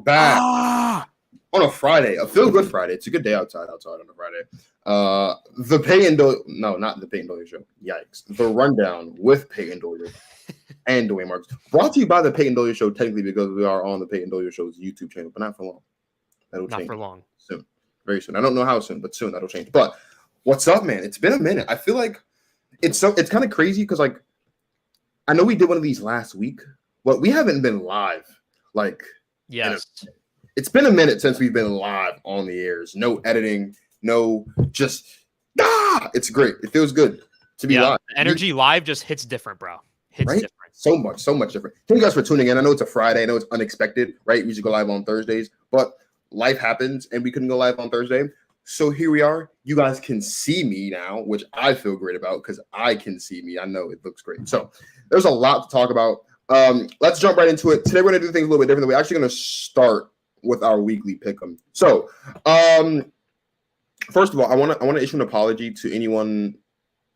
bad. On a Friday, a feel-good Friday. It's a good day outside on a Friday. The Payton Doyle, no, not the Payton Doyle Show. Yikes. The Rundown with Payton Doyle and Dwayne Marcus. Brought to you by the Payton Doyle Show, technically because we are on the Payton Doyle Show's YouTube channel, but not for long. That'll change. Not for long. Soon. Very soon. I don't know how soon, but soon that'll change. But what's up, man? It's been a minute. I feel like it's kind of crazy because, like, I know we did one of these last week, but we haven't been live. Like, yes. It's been a minute since we've been live on the airs. No editing, no just it's great. It feels good to be live. Energy live just hits different, bro. Hits different. So much different. Thank you guys for tuning in. I know it's a Friday. I know it's unexpected, right? We usually go live on Thursdays, but life happens and we couldn't go live on Thursday. So here we are. You guys can see me now, which I feel great about because I can see me. I know it looks great. So there's a lot to talk about. Let's jump right into it. Today we're going to do things a little bit different. We're actually going to start with our weekly pick'em. So, first of all, I want to issue an apology to anyone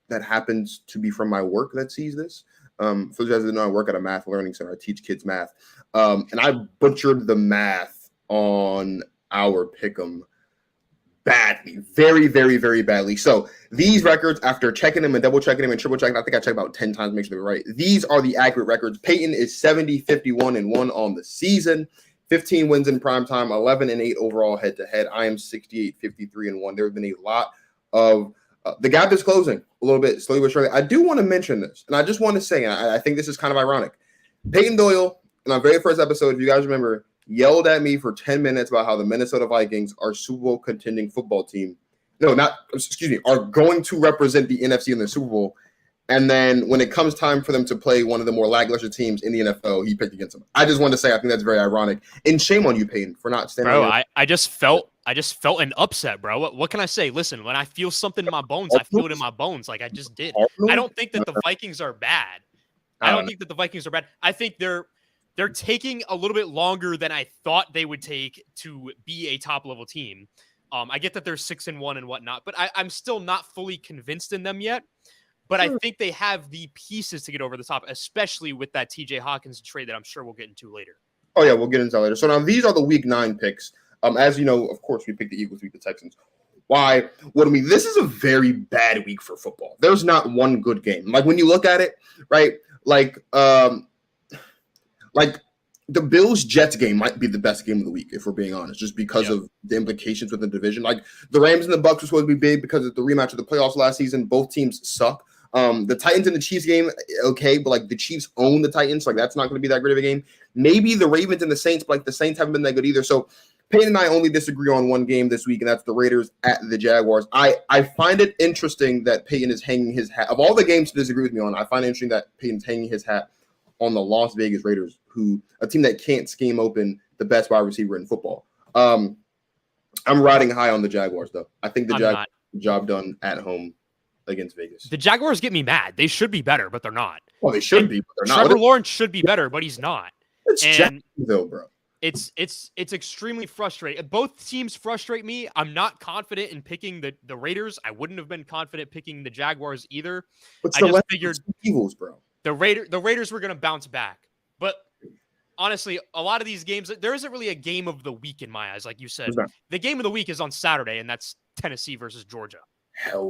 that happens to be from my work that sees this. For those guys that didn't know, I work at a math learning center. I teach kids math, and I butchered the math on our pick'em badly, very, very, very badly. So these records, after checking them and double checking them and triple checking, I think I checked about 10 times to make sure they're right. These are the accurate records. Payton is 70-51-1 on the season. 15 wins in primetime, 11-8 overall head-to-head. I am 68-53-1. There have been a lot of the gap is closing a little bit slowly but surely. I do want to mention this, and I just want to say, and I think this is kind of ironic. Payton Doyle, in our very first episode, if you guys remember, yelled at me for 10 minutes about how the Minnesota Vikings are Super Bowl contending football team. Are going to represent the NFC in the Super Bowl. And then when it comes time for them to play one of the more lackluster teams in the NFL, he picked against them. I just want to say I think that's very ironic. And shame on you, Payton, for not standing. Bro, I just felt an upset, bro. What can I say? Listen, when I feel something in my bones, I feel it in my bones. Like I just did. I don't think that the Vikings are bad. I don't think that the Vikings are bad. I think they're taking a little bit longer than I thought they would take to be a top level team. I get that they're 6-1 and whatnot, but I'm still not fully convinced in them yet. But I think they have the pieces to get over the top, especially with that TJ Hawkins trade that I'm sure we'll get into later. Oh, yeah, we'll get into that later. So now these are the Week 9 picks. As you know, of course, we picked the Eagles, we picked the Texans. Why? This is a very bad week for football. There's not one good game. Like, when you look at it, right, like the Bills-Jets game might be the best game of the week, if we're being honest, just because of the implications with the division. Like, the Rams and the Bucs were supposed to be big because of the rematch of the playoffs last season. Both teams suck. The Titans and the Chiefs game, okay, but like the Chiefs own the Titans, like that's not going to be that great of a game. Maybe the Ravens and the Saints, but like the Saints haven't been that good either. So Payton and I only disagree on one game this week, and that's the Raiders at the Jaguars. I find it interesting that Payton is hanging his hat. Of all the games to disagree with me on, I find it interesting that Payton's hanging his hat on the Las Vegas Raiders, a team that can't scheme open the best wide receiver in football. I'm riding high on the Jaguars, though. I think the Jaguars job done at home against Vegas. The Jaguars get me mad. They should be better, but they're not. Well, they should be, but they're not. Trevor Lawrence should be better, but he's not. It's Jacksonville, bro. It's extremely frustrating. Both teams frustrate me. I'm not confident in picking the Raiders. I wouldn't have been confident picking the Jaguars either. But I just figured Eagles, bro. The Raiders were going to bounce back. But honestly, a lot of these games, there isn't really a game of the week in my eyes, like you said. The game of the week is on Saturday, and that's Tennessee versus Georgia.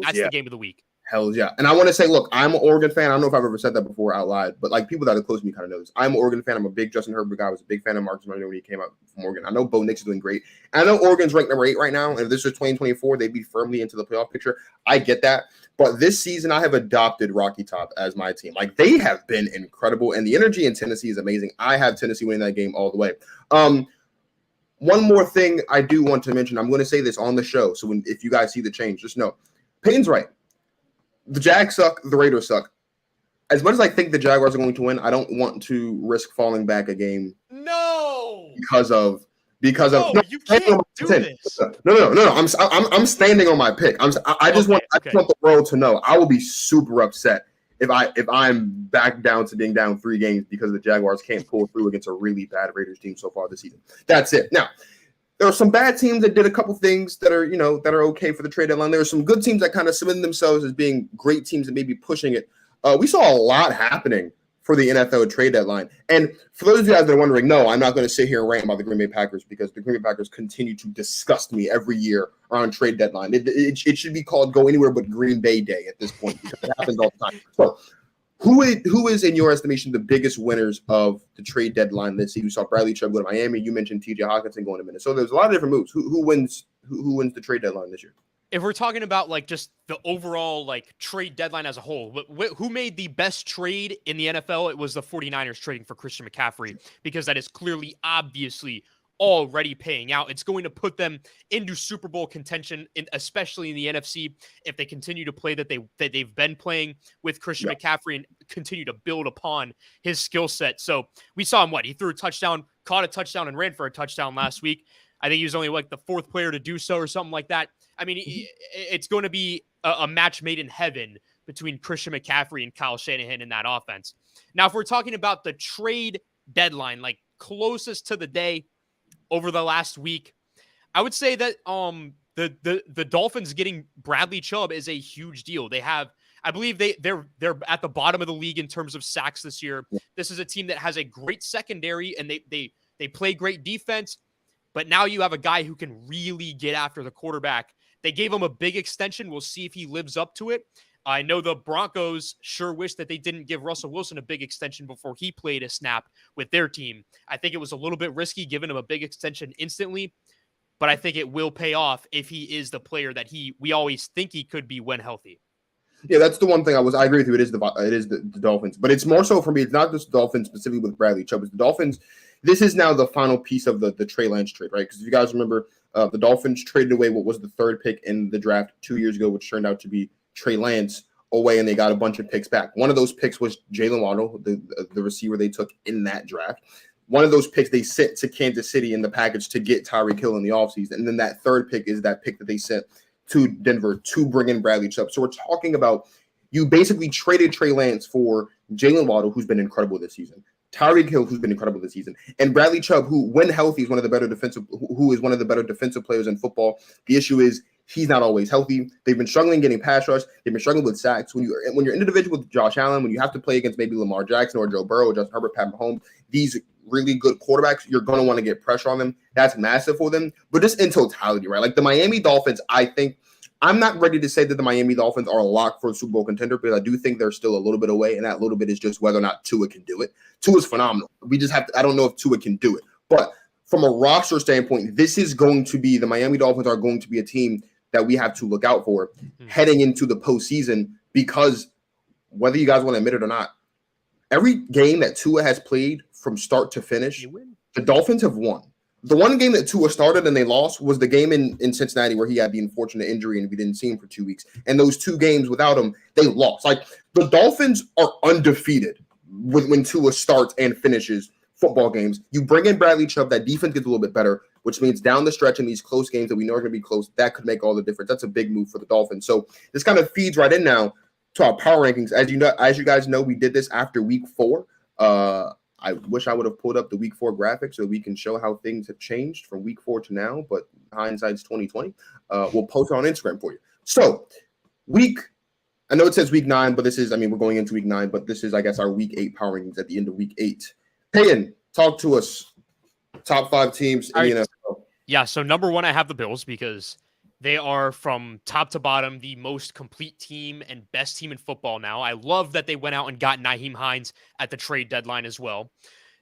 That's the game of the week. Hell yeah. And I want to say, look, I'm an Oregon fan. I don't know if I've ever said that before out loud, but like people that are close to me kind of know this. I'm an Oregon fan. I'm a big Justin Herbert guy. I was a big fan of Marcus when he came out from Oregon. I know Bo Nix is doing great. And I know Oregon's ranked number 8 right now. And if this was 2024, they'd be firmly into the playoff picture. I get that. But this season, I have adopted Rocky Top as my team. Like, they have been incredible. And the energy in Tennessee is amazing. I have Tennessee winning that game all the way. One more thing I do want to mention. I'm going to say this on the show. So if you guys see the change, just know. Payton's right. The Jags suck. The Raiders suck. As much as I think the Jaguars are going to win, I don't want to risk falling back a game. No. Because of you can't do this. No. I'm standing on my pick. I just want the world to know. I will be super upset if I'm back down to being down 3 games because the Jaguars can't pull through against a really bad Raiders team so far this season. That's it. Now, there are some bad teams that did a couple things that are, that are okay for the trade deadline. There are some good teams that kind of submitted themselves as being great teams and maybe pushing it. We saw a lot happening for the NFL trade deadline. And for those of you guys that are wondering, no, I'm not going to sit here and rant about the Green Bay Packers because the Green Bay Packers continue to disgust me every year around trade deadline. It should be called Go Anywhere But Green Bay Day at this point because it happens all the time. So who is, in your estimation, the biggest winners of the trade deadline this season? You saw Bradley Chubb go to Miami. You mentioned T.J. Hockenson going to Minnesota. There's a lot of different moves. Who wins the trade deadline this year? If we're talking about like just the overall like trade deadline as a whole, who made the best trade in the NFL? It was the 49ers trading for Christian McCaffrey, because that is clearly, obviously already paying out. It's going to put them into Super Bowl contention, especially in the NFC, if they continue to play that they've been playing with Christian McCaffrey and continue to build upon his skill set. So we saw him, he threw a touchdown, caught a touchdown, and ran for a touchdown last week. I think he was only like the fourth player to do so or something like that. I mean, it's going to be a match made in heaven between Christian McCaffrey and Kyle Shanahan in that offense. Now, if we're talking about the trade deadline, like closest to the day over the last week, I would say that the Dolphins getting Bradley Chubb is a huge deal. They have, I believe they're at the bottom of the league in terms of sacks this year. This is a team that has a great secondary and they play great defense. But now you have a guy who can really get after the quarterback. They gave him a big extension. We'll see if he lives up to it. I know the Broncos sure wish that they didn't give Russell Wilson a big extension before he played a snap with their team. I think it was a little bit risky giving him a big extension instantly, but I think it will pay off if he is the player that we always think he could be when healthy. Yeah, that's the one thing I agree with you. It is the Dolphins, but it's more so for me. It's not just the Dolphins specifically with Bradley Chubb. It's the Dolphins. This is now the final piece of the Trey Lance trade, right? Because if you guys remember, the Dolphins traded away what was the third pick in the draft 2 years ago, which turned out to be Trey Lance away, and they got a bunch of picks back. One of those picks was Jalen Waddle, the receiver they took in that draft. One of those picks they sent to Kansas City in the package to get Tyreek Hill in the offseason. And then that third pick is that pick that they sent to Denver to bring in Bradley Chubb. So we're talking about you basically traded Trey Lance for Jalen Waddle, who's been incredible this season, Tyreek Hill, who's been incredible this season, and Bradley Chubb, who, when healthy, is one of the better defensive players in football. The issue is he's not always healthy. They've been struggling getting pass rush. They've been struggling with sacks. When you're individual with Josh Allen, when you have to play against maybe Lamar Jackson or Joe Burrow, or Justin Herbert, Pat Mahomes, these really good quarterbacks, you're going to want to get pressure on them. That's massive for them. But just in totality, right? Like the Miami Dolphins, I think I'm not ready to say that the Miami Dolphins are a lock for a Super Bowl contender, because I do think they're still a little bit away, and that little bit is just whether or not Tua can do it. Tua's phenomenal. We just have to, I don't know if Tua can do it. But from a roster standpoint, this is going to be, the Miami Dolphins are going to be a team that we have to look out for heading into the postseason, because whether you guys want to admit it or not, every game that Tua has played from start to finish, the Dolphins have won. The one game that Tua started and they lost was the game in Cincinnati where he had the unfortunate injury and we didn't see him for 2 weeks. And those 2 games without him, they lost. Like the Dolphins are undefeated when Tua starts and finishes football games. You bring in Bradley Chubb, that defense gets a little bit better, which means down the stretch in these close games that we know are going to be close, that could make all the difference. That's a big move for the Dolphins. So this kind of feeds right in now to our power rankings. As you guys know, we did this after week 4. I wish I would have pulled up the week 4 graphics so we can show how things have changed from week 4 to now, but hindsight's 2020. We'll post it on Instagram for you. So I know it says week 9, but this is, we're going into week 9, but this is, I guess, our week 8 power rankings at the end of week 8. Payton, talk to us. Top 5 teams in the NFL. Yeah, so number 1, I have the Bills, because they are, from top to bottom, the most complete team and best team in football now. I love that they went out and got Nyheim Hines at the trade deadline as well.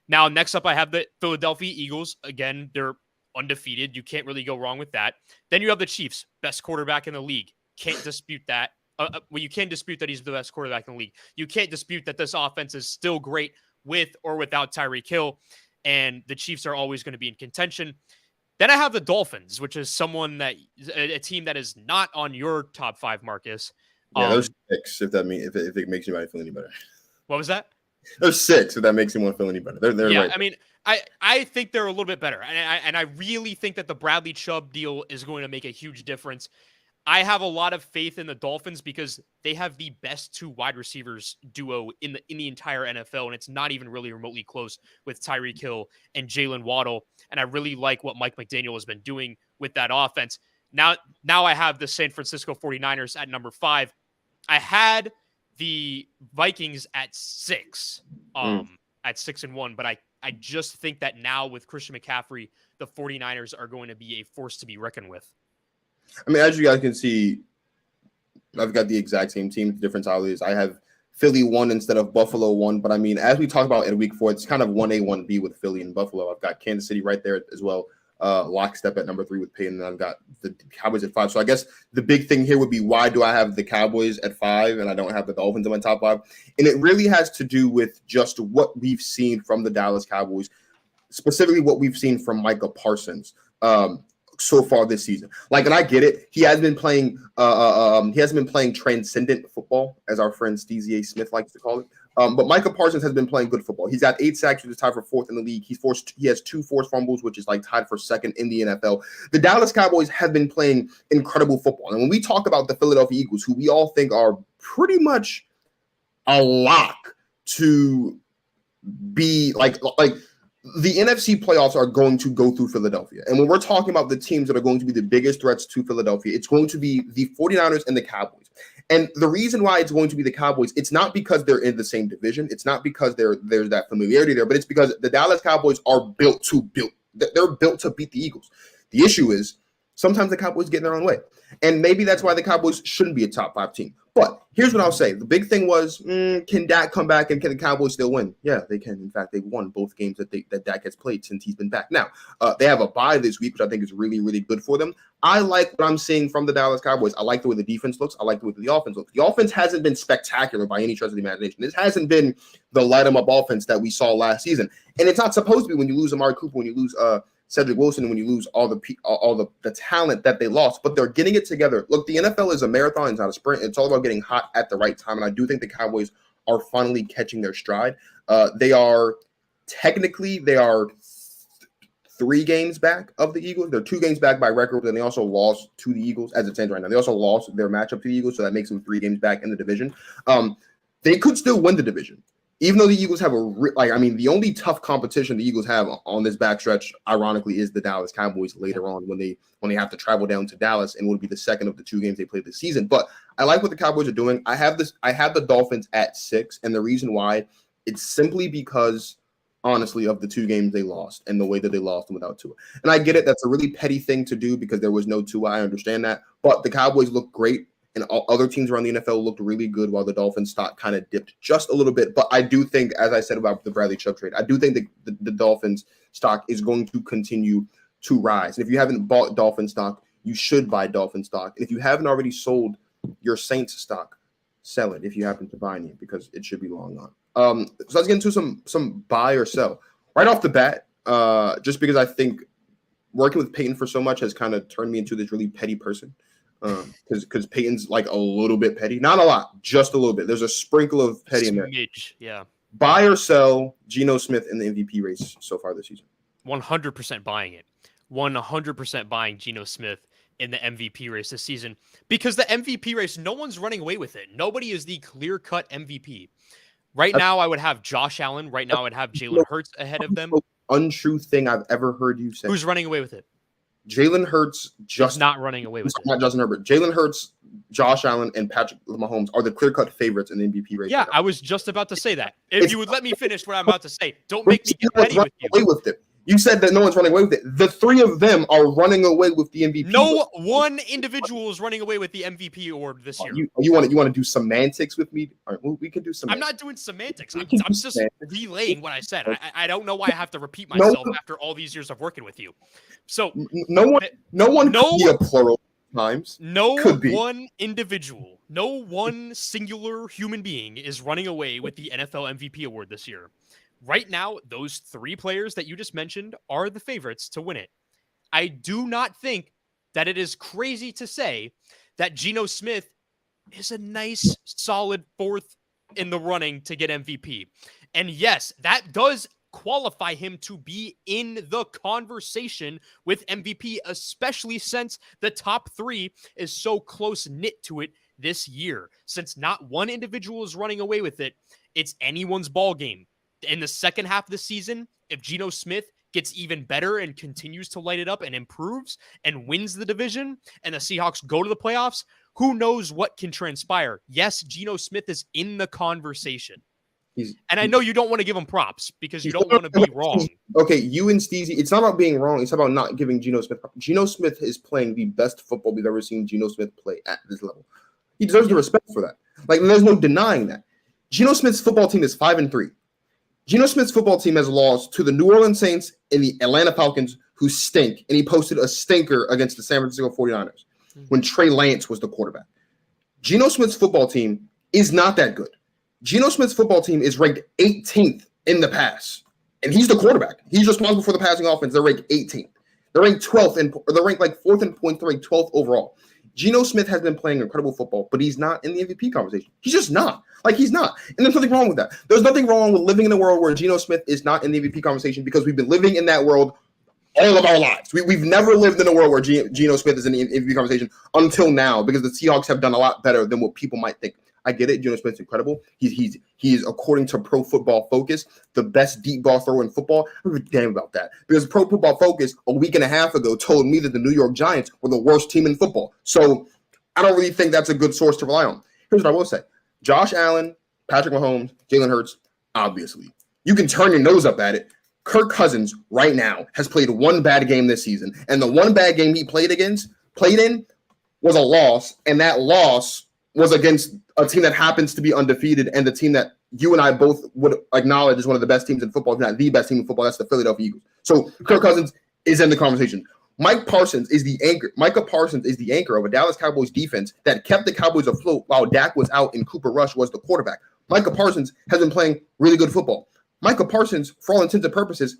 Now, next up, I have the Philadelphia Eagles. Again, they're undefeated. You can't really go wrong with that. Then you have the Chiefs, best quarterback in the league. Can't dispute that. You can dispute that he's the best quarterback in the league. You can't dispute that this offense is still great with or without Tyreek Hill, and the Chiefs are always going to be in contention. Then I have the Dolphins, which is a team that is not on your top 5, Marcus. Yeah, those 6, if it makes you feel any better. What was that? Those 6, if that makes you want to feel any better. They're yeah, right. I think they're a little bit better, and I really think that the Bradley Chubb deal is going to make a huge difference. I have a lot of faith in the Dolphins because they have the best 2 wide receivers duo in the entire NFL, and it's not even really remotely close with Tyreek Hill and Jalen Waddle. And I really like what Mike McDaniel has been doing with that offense. Now I have the San Francisco 49ers at number 5. I had the Vikings at 6, at 6-1. But I just think that now with Christian McCaffrey, the 49ers are going to be a force to be reckoned with. I mean, as you guys can see, I've got the exact same team, different tallies. I have Philly 1 instead of Buffalo 1. But I mean, as we talked about in week 4, it's kind of 1A, 1B with Philly and Buffalo. I've got Kansas City right there as well. Lockstep at number 3 with Payton, and I've got the Cowboys at 5. So I guess the big thing here would be, why do I have the Cowboys at 5 and I don't have the Dolphins in my top 5? And it really has to do with just what we've seen from the Dallas Cowboys, specifically what we've seen from Micah Parsons so far this season. Like, and I get it, he hasn't been playing transcendent football, as our friend Steve Smith likes to call it. But Micah Parsons has been playing good football. He's got 8 sacks, which is tied for 4th in the league. He has 2 forced fumbles, which is like tied for 2nd in the NFL. The Dallas Cowboys have been playing incredible football. And when we talk about the Philadelphia Eagles, who we all think are pretty much a lock to be like the NFC playoffs are going to go through Philadelphia. And when we're talking about the teams that are going to be the biggest threats to Philadelphia, it's going to be the 49ers and the Cowboys. And the reason why it's going to be the Cowboys, it's not because they're in the same division. It's not because there's that familiarity there, but it's because the Dallas Cowboys are built to beat the Eagles. The issue is sometimes the Cowboys get in their own way. And maybe that's why the Cowboys shouldn't be a top 5 team. But here's what I'll say. The big thing was, can Dak come back and can the Cowboys still win? Yeah, they can. In fact, they've won both games that Dak has played since he's been back. Now, they have a bye this week, which I think is really, really good for them. I like what I'm seeing from the Dallas Cowboys. I like the way the defense looks. I like the way the offense looks. The offense hasn't been spectacular by any stretch of the imagination. This hasn't been the light-em-up offense that we saw last season. And it's not supposed to be when you lose Amari Cooper, when you lose Cedric Wilson, when you lose all the talent that they lost, but they're getting it together. Look, the NFL is a marathon, it's not a sprint. It's all about getting hot at the right time, and I do think the Cowboys are finally catching their stride. They are 3 games back of the Eagles. They're 2 games back by record, and they also lost to the Eagles as it stands right now. They also lost their matchup to the Eagles, so that makes them 3 games back in the division. They could still win the division. Even though the Eagles have the only tough competition the Eagles have on this backstretch, ironically, is the Dallas Cowboys later on when they have to travel down to Dallas, and it would be the second of the 2 games they played this season. But I like what the Cowboys are doing. I have the Dolphins at 6, and the reason why, it's simply because, honestly, of the 2 games they lost and the way that they lost them without Tua. And I get it. That's a really petty thing to do because there was no Tua. I understand that. But the Cowboys look great. And all other teams around the NFL looked really good while the Dolphins stock kind of dipped just a little bit. But I do think, as I said about the Bradley Chubb trade, I do think the Dolphins stock is going to continue to rise. And if you haven't bought Dolphin stock, you should buy Dolphin stock. And if you haven't already sold your Saints stock, sell it if you happen to buy any, because it should be long gone. So let's get into some buy or sell. Right off the bat, just because I think working with Payton for so much has kind of turned me into this really petty person. Because Peyton's like a little bit petty, not a lot, just a little bit. There's a sprinkle of petty in there. Yeah. Buy or sell Geno Smith in the MVP race so far this season? 100% buying it. 100% buying Geno Smith in the MVP race this season, because the MVP race, no one's running away with it. Nobody is the clear-cut MVP. Right now, I would have Josh Allen. Right now, I would have Jalen Hurts ahead of them. Untrue thing I've ever heard you say. Who's running away with it? Jalen Hurts just not running away with it. Not Justin Herbert. Jalen Hurts, Josh Allen, and Patrick Mahomes are the clear-cut favorites in the MVP race. Yeah, I was just about to say that. If you would let me finish what I'm about to say, don't make me get petty with you. You said that no one's running away with it. The 3 of them are running away with the MVP. No one individual is running away with the MVP award this year. You want to do semantics with me? All right, well, we can do semantics. I'm not doing semantics. I'm just relaying what I said. I don't know why I have to repeat myself after all these years of working with you. So no one could be a plural times. No one individual, no one singular human being is running away with the NFL MVP award this year. Right now, those 3 players that you just mentioned are the favorites to win it. I do not think that it is crazy to say that Geno Smith is a nice, solid 4th in the running to get MVP. And yes, that does qualify him to be in the conversation with MVP, especially since the top 3 is so close-knit to it this year. Since not one individual is running away with it, it's anyone's ball game. In the second half of the season, if Geno Smith gets even better and continues to light it up and improves and wins the division and the Seahawks go to the playoffs, who knows what can transpire? Yes, Geno Smith is in the conversation. And I know you don't want to give him props because you don't want to be wrong. Okay, you and Steezy, it's not about being wrong. It's about not giving Geno Smith. Geno Smith is playing the best football we've ever seen Geno Smith play at this level. He deserves the respect for that. Like, there's no denying that. Geno Smith's football team is 5-3. Geno Smith's football team has lost to the New Orleans Saints and the Atlanta Falcons, who stink, and he posted a stinker against the San Francisco 49ers when Trey Lance was the quarterback. Geno Smith's football team is not that good. Geno Smith's football team is ranked 18th in the pass, and he's the quarterback. He's responsible for the passing offense. They're ranked 18th. They're ranked 12th, and they're ranked like 4th in points. They're ranked 12th overall. Geno Smith has been playing incredible football, but he's not in the MVP conversation. He's just not. Like, he's not. And there's nothing wrong with that. There's nothing wrong with living in a world where Geno Smith is not in the MVP conversation because we've been living in that world all of our lives. We've never lived in a world where Geno Smith is in the MVP conversation until now because the Seahawks have done a lot better than what people might think. I get it. Geno Smith's incredible. He is, according to Pro Football Focus, the best deep ball thrower in football. I don't give a damn about that. Because Pro Football Focus a week and a half ago told me that the New York Giants were the worst team in football. So I don't really think that's a good source to rely on. Here's what I will say. Josh Allen, Patrick Mahomes, Jalen Hurts, obviously. You can turn your nose up at it. Kirk Cousins right now has played one bad game this season. And the one bad game he played in was a loss. And that loss was against a team that happens to be undefeated and the team that you and I both would acknowledge is one of the best teams in football, if not the best team in football. That's the Philadelphia Eagles. So Kirk Cousins is in the conversation. Micah Parsons is the anchor of a Dallas Cowboys defense that kept the Cowboys afloat while Dak was out and Cooper Rush was the quarterback. Micah Parsons has been playing really good football. Micah Parsons, for all intents and purposes,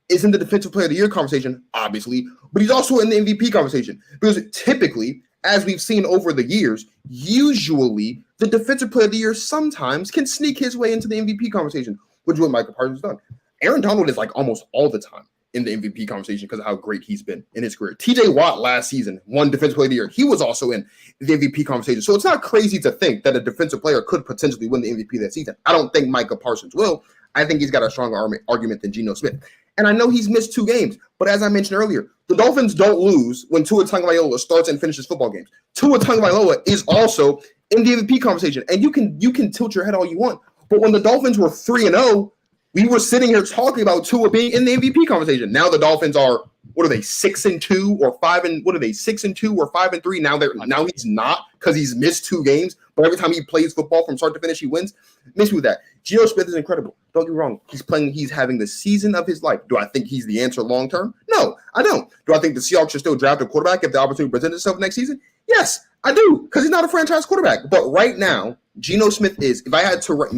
is in the Defensive Player of the Year conversation, obviously, but he's also in the MVP conversation because typically, as we've seen over the years, usually the Defensive Player of the Year sometimes can sneak his way into the MVP conversation, which is what Micah Parsons has done. Aaron Donald is like almost all the time in the MVP conversation because of how great he's been in his career. TJ Watt last season won Defensive Player of the Year. He was also in the MVP conversation. So it's not crazy to think that a defensive player could potentially win the MVP that season. I don't think Micah Parsons will. I think he's got a stronger argument than Geno Smith. And I know he's missed 2 games, but as I mentioned earlier, the Dolphins don't lose when Tua Tagovailoa starts and finishes football games. Tua Tagovailoa is also in the MVP conversation. And you can tilt your head all you want. But when the Dolphins were 3-0, we were sitting here talking about Tua being in the MVP conversation. Now the Dolphins are, what are they, 6-2 or 6-2 or 5-3? Now he's not because he's missed 2 games. But every time he plays football from start to finish, he wins. Miss me with that. Geno Smith is incredible. Don't get me wrong. He's having the season of his life. Do I think he's the answer long term? No, I don't. Do I think the Seahawks should still draft a quarterback if the opportunity presents itself next season? Yes, I do, because he's not a franchise quarterback. But right now, Geno Smith is. If I had to rank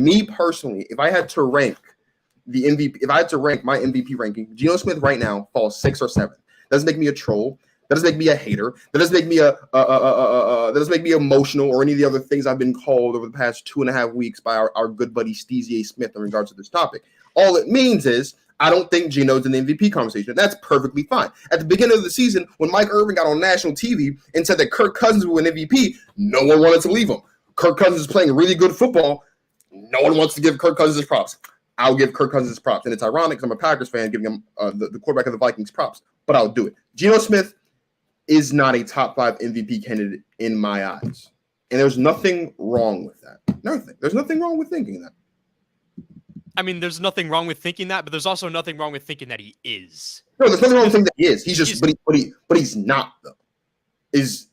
the MVP, if I had to rank my MVP ranking, Geno Smith right now falls 6th or 7th. Doesn't make me a troll. That doesn't make me a hater. That doesn't make me that doesn't make me emotional or any of the other things I've been called over the past 2.5 weeks by our good buddy Steve Smith in regards to this topic. All it means is I don't think Geno's in the MVP conversation. That's perfectly fine. At the beginning of the season, when Mike Irvin got on national TV and said that Kirk Cousins would win MVP, no one wanted to leave him. Kirk Cousins is playing really good football. No one wants to give Kirk Cousins his props. I'll give Kirk Cousins his props. And it's ironic because I'm a Packers fan giving him the quarterback of the Vikings props, but I'll do it. Geno Smith is not a top 5 MVP candidate in my eyes. And there's nothing wrong with that. Nothing. There's nothing wrong with thinking that. I mean, there's nothing wrong with thinking that, but there's also nothing wrong with thinking that he is. No, there's nothing wrong with thinking that he is. He's just, but he's not though. Is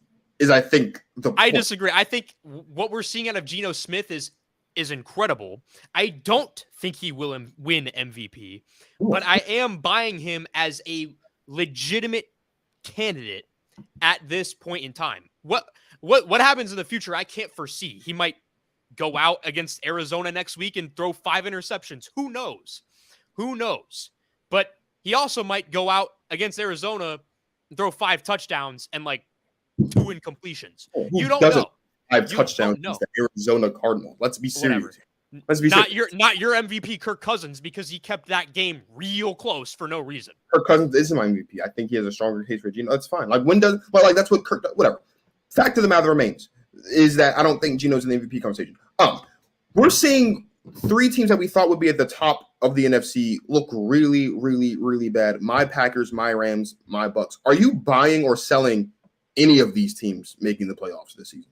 I think the point. I disagree. I think what we're seeing out of Geno Smith is incredible. I don't think he will win MVP, but I am buying him as a legitimate candidate at this point in time. What happens in the future, I can't foresee. He might go out against Arizona next week and throw 5 interceptions. Who knows? But he also might go out against Arizona and throw 5 touchdowns and like 2 incompletions. You don't know. 5 touchdowns against the Arizona Cardinals. Let's be serious. Whatever. Not your MVP, Kirk Cousins, because he kept that game real close for no reason. Kirk Cousins isn't my MVP. I think he has a stronger case for Geno. That's fine. That's what Kirk does. Whatever. Fact of the matter remains is that I don't think Geno's in the MVP conversation. We're seeing 3 teams that we thought would be at the top of the NFC look really, really, really bad. My Packers, my Rams, my Bucks. Are you buying or selling any of these teams making the playoffs this season?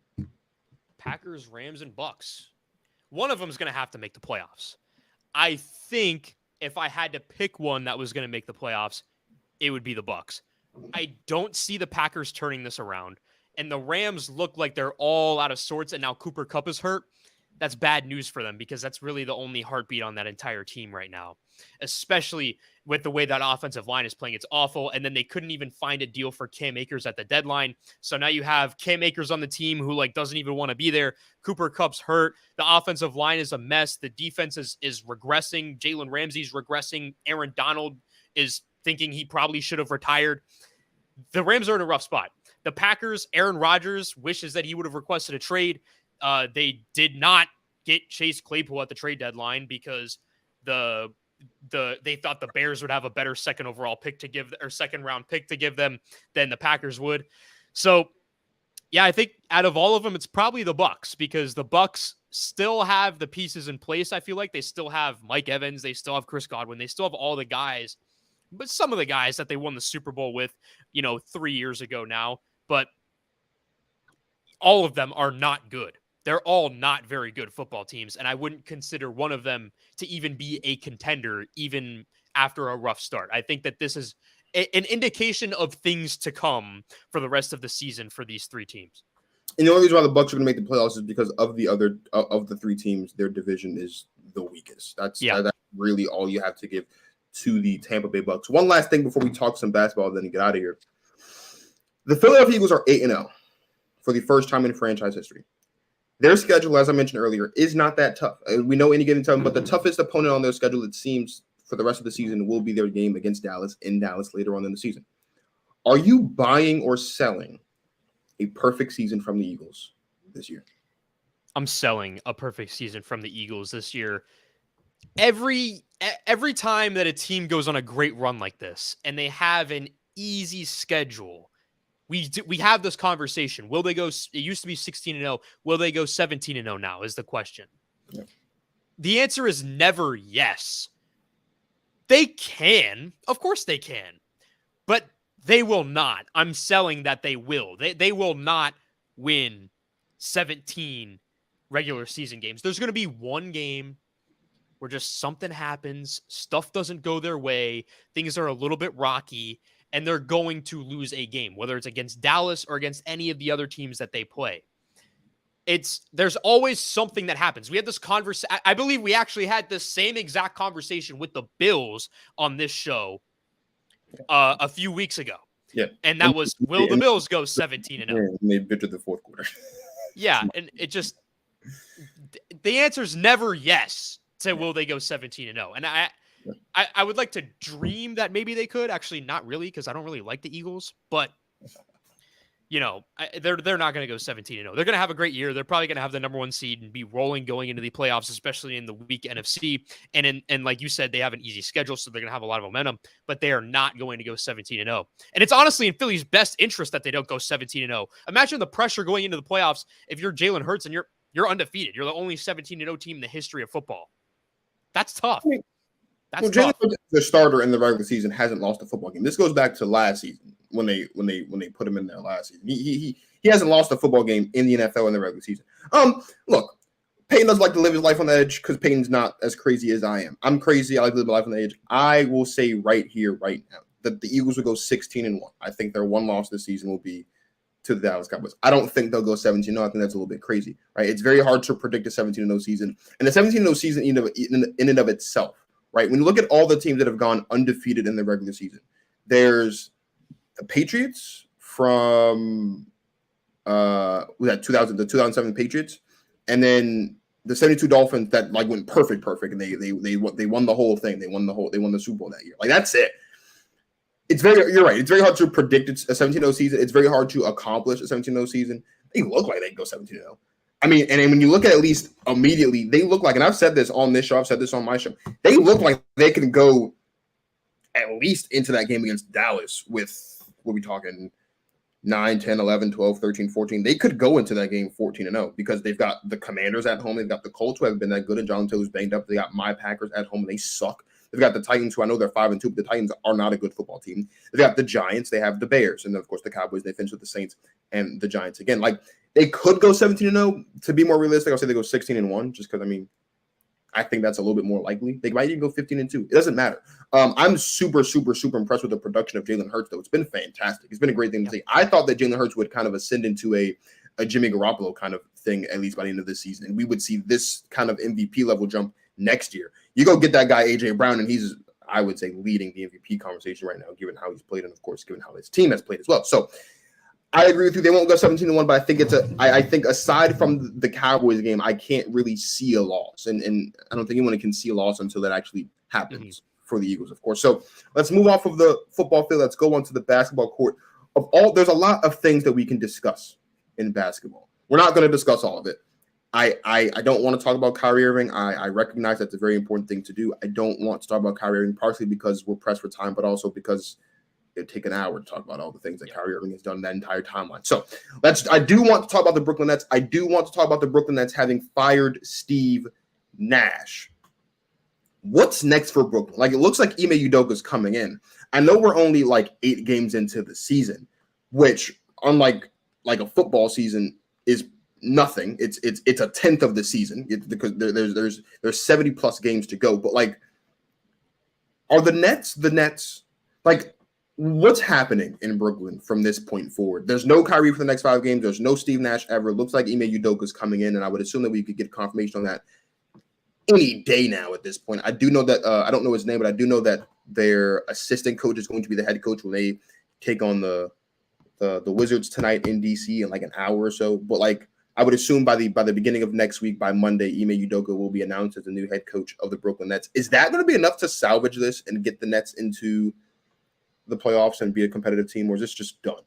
Packers, Rams, and Bucks. One of them is going to have to make the playoffs. I think if I had to pick one that was going to make the playoffs, it would be the Bucks. I don't see the Packers turning this around. And the Rams look like they're all out of sorts, and now Cooper Kupp is hurt. That's bad news for them because that's really the only heartbeat on that entire team right now, especially with the way that offensive line is playing. It's awful. And then they couldn't even find a deal for Cam Akers at the deadline. So now you have Cam Akers on the team who doesn't even want to be there. Cooper Kupp's hurt. The offensive line is a mess. The defense is regressing. Jalen Ramsey's regressing. Aaron Donald is thinking he probably should have retired. The Rams are in a rough spot. The Packers, Aaron Rodgers wishes that he would have requested a trade. They did not get Chase Claypool at the trade deadline because they thought the Bears would have a better second round pick to give them than the Packers would. So, yeah, I think out of all of them, it's probably the Bucks because the Bucks still have the pieces in place. I feel like they still have Mike Evans, they still have Chris Godwin, they still have all the guys, but some of the guys that they won the Super Bowl with, 3 years ago now. But all of them are not good. They're all not very good football teams, and I wouldn't consider one of them to even be a contender, even after a rough start. I think that this is an indication of things to come for the rest of the season for these three teams. And the only reason why the Bucks are going to make the playoffs is because of the other of the three teams, their division is the weakest. That's really all you have to give to the Tampa Bay Bucks. One last thing before we talk some basketball, then get out of here. The Philadelphia Eagles are 8-0 for the first time in franchise history. Their schedule, as I mentioned earlier, is not that tough. We know any given time, but the toughest opponent on their schedule, it seems, for the rest of the season will be their game against Dallas in Dallas later on in the season. Are you buying or selling a perfect season from the Eagles this year? I'm selling a perfect season from the Eagles this year. Every time that a team goes on a great run like this and they have an easy schedule, we have this conversation. Will they go? It used to be 16-0. Will they go 17-0 now? Is the question. Yeah. The answer is never yes. They can, of course they can, but they will not. I'm selling that they will. They will not win 17 regular season games. There's going to be one game where just something happens, stuff doesn't go their way, things are a little bit rocky, and they're going to lose a game, whether it's against Dallas or against any of the other teams that they play. There's always something that happens. We had this conversation. I believe we actually had this same exact conversation with the Bills on this show a few weeks ago. Yeah. And that was, will the Bills go 17-0? And they bittered the fourth quarter. Yeah. And it just, the answer is never yes to will they go 17-0. And I would like to dream that maybe they could. Actually, not really, because I don't really like the Eagles. But, they're not going to go 17-0. They're going to have a great year. They're probably going to have the number one seed and be rolling going into the playoffs, especially in the weak NFC. And like you said, they have an easy schedule, so they're going to have a lot of momentum. But they are not going to go 17-0. And it's honestly in Philly's best interest that they don't go 17-0. Imagine the pressure going into the playoffs if you're Jalen Hurts and you're undefeated. You're the only 17-0 team in the history of football. That's tough. Jalen Hurts, the starter in the regular season, hasn't lost a football game. This goes back to last season when they put him in there last season. He hasn't lost a football game in the NFL in the regular season. Look, Payton doesn't like to live his life on the edge because Payton's not as crazy as I am. I'm crazy. I like to live my life on the edge. I will say right here, right now, that the Eagles will go 16-1. I think their one loss this season will be to the Dallas Cowboys. I don't think they'll go 17-0. I think that's a little bit crazy, right? It's very hard to predict a 17-0 season. And the 17-0 season in and of itself, right? When you look at all the teams that have gone undefeated in the regular season, there's the Patriots from the 2007 Patriots, and then the 72 Dolphins that went perfect, and they won the whole thing. They won the Super Bowl that year. That's it. You're right. It's very hard to predict a 17-0 season. It's very hard to accomplish a 17-0 season. They look like they can go 17-0. I mean, and when you look at least immediately, they look like, and I've said this on this show, I've said this on my show, they look like they can go at least into that game against Dallas with, what are we talking, 9, 10, 11, 12, 13, 14. They could go into that game 14-0 because they've got the Commanders at home. They've got the Colts, who haven't been that good, and John Taylor's banged up. They got my Packers at home, and they suck. They've got the Titans, who I know they're 5-2, but the Titans are not a good football team. They've got the Giants, they have the Bears, and then of course the Cowboys. They finish with the Saints and the Giants again. Like, they could go 17-0. To be more realistic, I'll say they go 16-1, just because I think that's a little bit more likely. They might even go 15-2. It doesn't matter. I'm super, super, super impressed with the production of Jalen Hurts, though. It's been fantastic. It's been a great thing to see. I thought that Jalen Hurts would kind of ascend into a Jimmy Garoppolo kind of thing, at least by the end of this season. And we would see this kind of MVP level jump next year. You go get that guy, A.J. Brown, and he's, I would say, leading the MVP conversation right now, given how he's played and, of course, given how his team has played as well. So I agree with you. They won't go 17-1, but I think I think aside from the Cowboys game, I can't really see a loss. And I don't think anyone can see a loss until that actually happens for the Eagles, of course. So let's move off of the football field. Let's go on to the basketball court. There's a lot of things that we can discuss in basketball. We're not going to discuss all of it. I don't want to talk about Kyrie Irving. I recognize that's a very important thing to do. I don't want to talk about Kyrie Irving, partially because we're pressed for time, but also because it'd take an hour to talk about all the things that Kyrie Irving has done that entire timeline. So I do want to talk about the Brooklyn Nets. I do want to talk about the Brooklyn Nets having fired Steve Nash. What's next for Brooklyn? Like, it looks like Ime Udoka's coming in. I know we're only like 8 games into the season, which, unlike a football season, is nothing. It's a tenth of the season because there's 70 plus games to go. But like, are the Nets like? What's happening in Brooklyn from this point forward? There's no Kyrie for the next 5 games. There's no Steve Nash ever. It looks like Ime Udoka's coming in, and I would assume that we could get confirmation on that any day now at this point. I do know that I don't know his name, but I do know that their assistant coach is going to be the head coach when they take on the Wizards tonight in DC in like an hour or so. But like, I would assume by the beginning of next week, by Monday, Ime Udoka will be announced as the new head coach of the Brooklyn Nets. Is that going to be enough to salvage this and get the Nets into the playoffs and be a competitive team, or is this just done?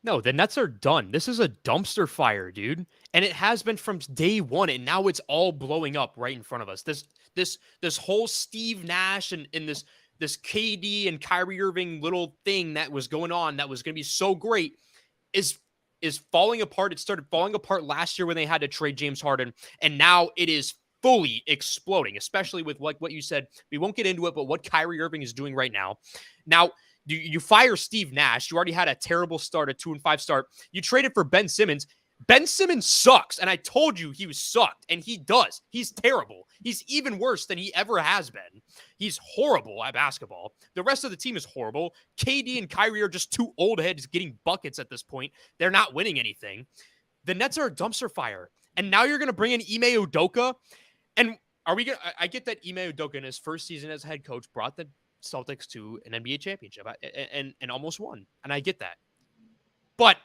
No, the Nets are done. This is a dumpster fire, dude. And it has been from day one, and now it's all blowing up right in front of us. This whole Steve Nash and this KD and Kyrie Irving little thing that was going on that was going to be so great is falling apart. It started falling apart last year when they had to trade James Harden, and now it is fully exploding, especially with like what you said. We won't get into it, but what Kyrie Irving is doing right now. Now, you fire Steve Nash. You already had a terrible start, a 2-5 start. You traded for Ben Simmons. Ben Simmons sucks, and I told you he was sucked, and he does. He's terrible. He's even worse than he ever has been. He's horrible at basketball. The rest of the team is horrible. KD and Kyrie are just 2 old heads getting buckets at this point. They're not winning anything. The Nets are a dumpster fire, and now you're going to bring in Ime Udoka, and I get that Ime Udoka in his first season as head coach brought the Celtics to an NBA championship and almost won. And I get that. But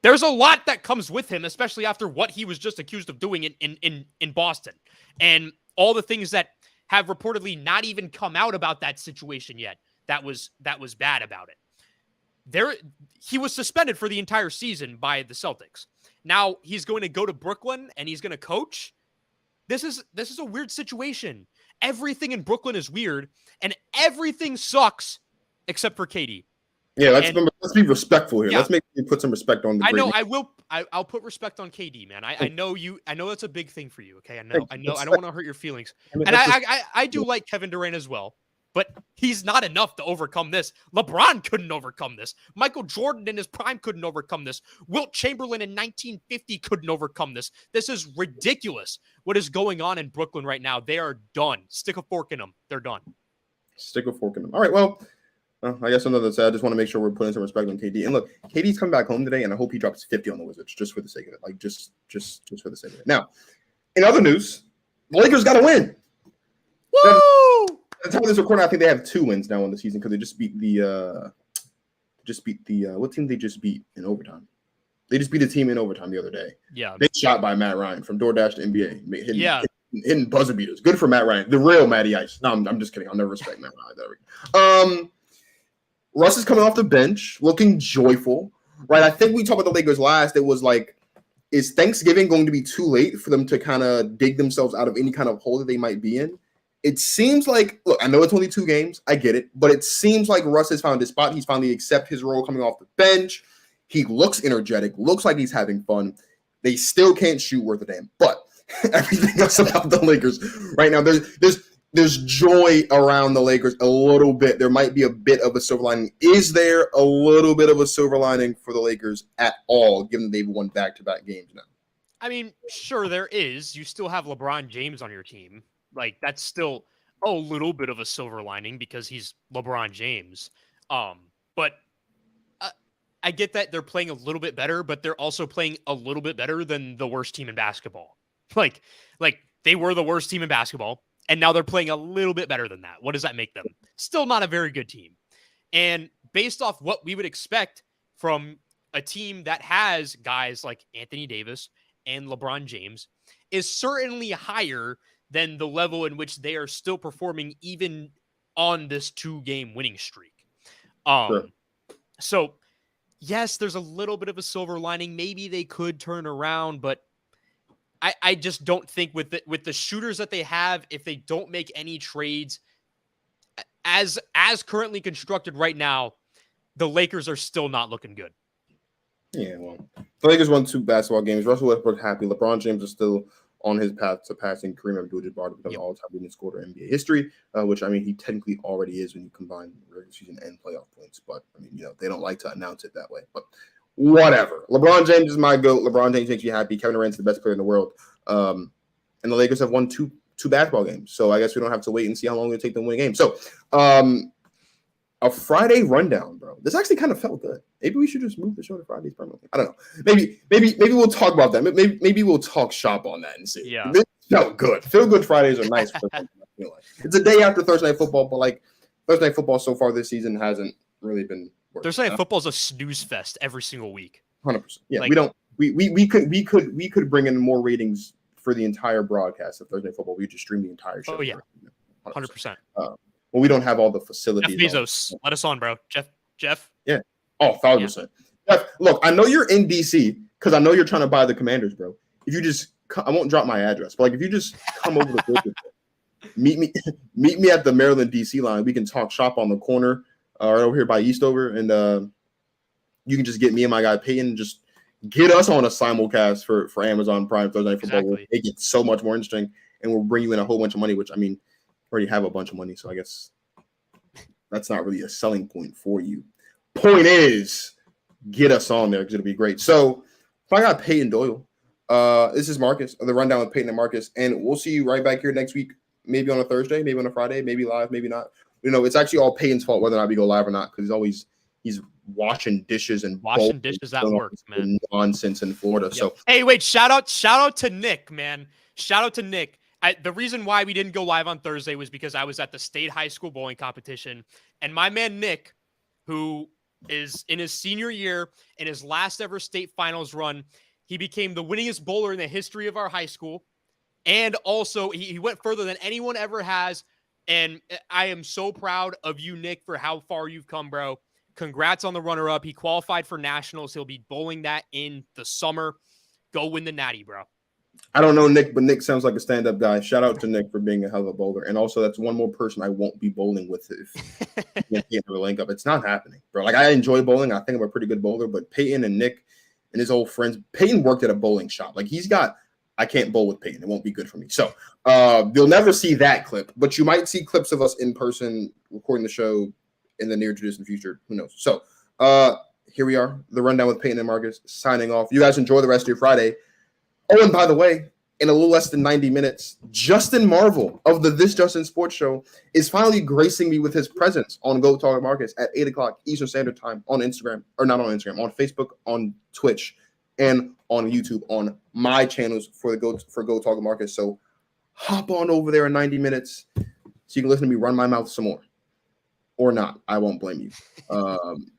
there's a lot that comes with him, especially after what he was just accused of doing in Boston. And all the things that have reportedly not even come out about that situation yet. That was bad about it. He was suspended for the entire season by the Celtics. Now he's going to go to Brooklyn and he's going to coach. This is a weird situation. Everything in Brooklyn is weird, and everything sucks except for KD. Yeah, let's be respectful here. Yeah. Let's put some respect on the. I know. I will. I'll put respect on KD, man. I know you. I know that's a big thing for you. Okay, I know. I don't want to hurt your feelings, and I do like Kevin Durant as well. But he's not enough to overcome this. LeBron couldn't overcome this. Michael Jordan in his prime couldn't overcome this. Wilt Chamberlain in 1950 couldn't overcome this. This is ridiculous what is going on in Brooklyn right now. They are done. Stick a fork in them. They're done. Stick a fork in them. All right, well, I guess another side. I just want to make sure we're putting some respect on KD. And look, KD's coming back home today, and I hope he drops 50 on the Wizards just for the sake of it. Like, just for the sake of it. Now, in other news, the Lakers got to win. Woo! At the time of this recording, I think they have 2 wins now in the season because they just beat the what team they just beat in overtime? They just beat a team in overtime the other day. Yeah. Big shot by Matt Ryan from DoorDash to NBA. Hitting buzzer beaters. Good for Matt Ryan. The real Matty Ice. No, I'm just kidding. I'll never respect Matt Ryan. There we go. Russ is coming off the bench, looking joyful. Right. I think we talked about the Lakers last. It was like, is Thanksgiving going to be too late for them to kind of dig themselves out of any kind of hole that they might be in? It seems like, look, I know it's only 2 games. I get it. But it seems like Russ has found his spot. He's finally accepted his role coming off the bench. He looks energetic, looks like he's having fun. They still can't shoot worth a damn. But everything else about the Lakers right now, there's there's joy around the Lakers a little bit. There might be a bit of a silver lining. Is there a little bit of a silver lining for the Lakers at all, given they've won back-to-back games now? I mean, sure, there is. You still have LeBron James on your team. Like, that's still a little bit of a silver lining because he's LeBron James. But I get that they're playing a little bit better, but they're also playing a little bit better than the worst team in basketball. Like they were the worst team in basketball, and now they're playing a little bit better than that. What does that make them? Still not a very good team. And based off what we would expect from a team that has guys like Anthony Davis and LeBron James, is certainly higher than the level in which they are still performing even on this 2-game winning streak. Sure. So yes, there's a little bit of a silver lining. Maybe they could turn around, but I just don't think with the shooters that they have, if they don't make any trades, as currently constructed right now, the Lakers are still not looking good. Yeah, well, the Lakers won 2 basketball games. Russell Westbrook happy. LeBron James is still on his path to passing Kareem Abdul-Jabbar to become the all-time leading scorer in NBA history, which, I mean, he technically already is when you combine regular season and playoff points. But, I mean, they don't like to announce it that way. But whatever. LeBron James is my GOAT. LeBron James makes me happy. Kevin Durant's the best player in the world. And the Lakers have won two basketball games. So I guess we don't have to wait and see how long it'll take them to win a game. So a Friday rundown, bro. This actually kind of felt good. Maybe we should just move the show to Fridays permanently. I don't know. Maybe we'll talk about that. Maybe we'll talk shop on that and see. Yeah. This felt good. Feel good Fridays are nice. It's a day after Thursday Night Football, but like Thursday Night Football so far this season hasn't really been working. Thursday Night Football is a snooze fest every single week. 100%. Yeah, we could bring in more ratings for the entire broadcast of Thursday Night Football. We just stream the entire show. Oh yeah, 100%. Well, we don't have all the facilities. Jeff Bezos, let us on, bro. Jeff. Yeah. Oh, 1,000%. Jeff, look, I know you're in DC because I know you're trying to buy the Commanders, bro. If you just, I won't drop my address, but like if you just come over to visit, meet me at the Maryland DC line. We can talk shop on the corner, right over here by Eastover, and you can just get me and my guy Payton, just get us on a simulcast for Amazon Prime Thursday Night Football. Exactly. It gets so much more interesting, and we'll bring you in a whole bunch of money, which I mean, already have a bunch of money, so I guess that's not really a selling point for you. Point is, get us on there because it'll be great. So if I got Payton Doyle, this is Marcus, the rundown with Payton and Marcus, and we'll see you right back here next week, maybe on a Thursday, maybe on a Friday, maybe live, maybe not. It's actually all Payton's fault whether or not we go live or not, because he's washing dishes and dishes at work, man. Nonsense in Florida. Yep. So hey, wait, shout out to Nick, man. Shout out to Nick. The reason why we didn't go live on Thursday was because I was at the state high school bowling competition, and my man Nick, who is in his senior year in his last ever state finals run, he became the winningest bowler in the history of our high school, and also he went further than anyone ever has. And I am so proud of you, Nick, for how far you've come, bro. Congrats on the runner-up. He qualified for nationals. He'll be bowling that in the summer. Go win the natty, bro. I don't know Nick, but Nick sounds like a stand-up guy. Shout out to Nick for being a hell of a bowler. And also, that's one more person I won't be bowling with if you can't have a link up. It's not happening, bro. Like, I enjoy bowling. I think I'm a pretty good bowler. But Payton and Nick and his old friends, Payton worked at a bowling shop. Like, I can't bowl with Payton. It won't be good for me. So you'll never see that clip. But you might see clips of us in person recording the show in the near to distant future. Who knows? So here we are, the rundown with Payton and Marcus, signing off. You guys enjoy the rest of your Friday. Oh, and by the way, in a little less than 90 minutes, Justin Marvel of the This Justin Sports Show is finally gracing me with his presence on Go Talk Marcus at 8 o'clock Eastern Standard Time on Instagram, or not on Instagram, on Facebook, on Twitch, and on YouTube on my channels for Go Talk Marcus. So hop on over there in 90 minutes so you can listen to me run my mouth some more. Or not. I won't blame you.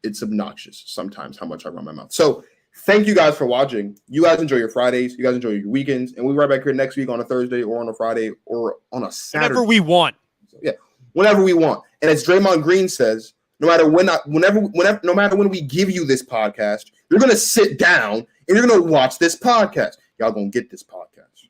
It's obnoxious sometimes how much I run my mouth. So thank you guys for watching. You guys enjoy your Fridays. You guys enjoy your weekends. And we'll be right back here next week on a Thursday or on a Friday or on a Saturday. Whenever we want. So, yeah, whenever we want. And as Draymond Green says, no matter when we give you this podcast, you're going to sit down and you're going to watch this podcast. Y'all going to get this podcast.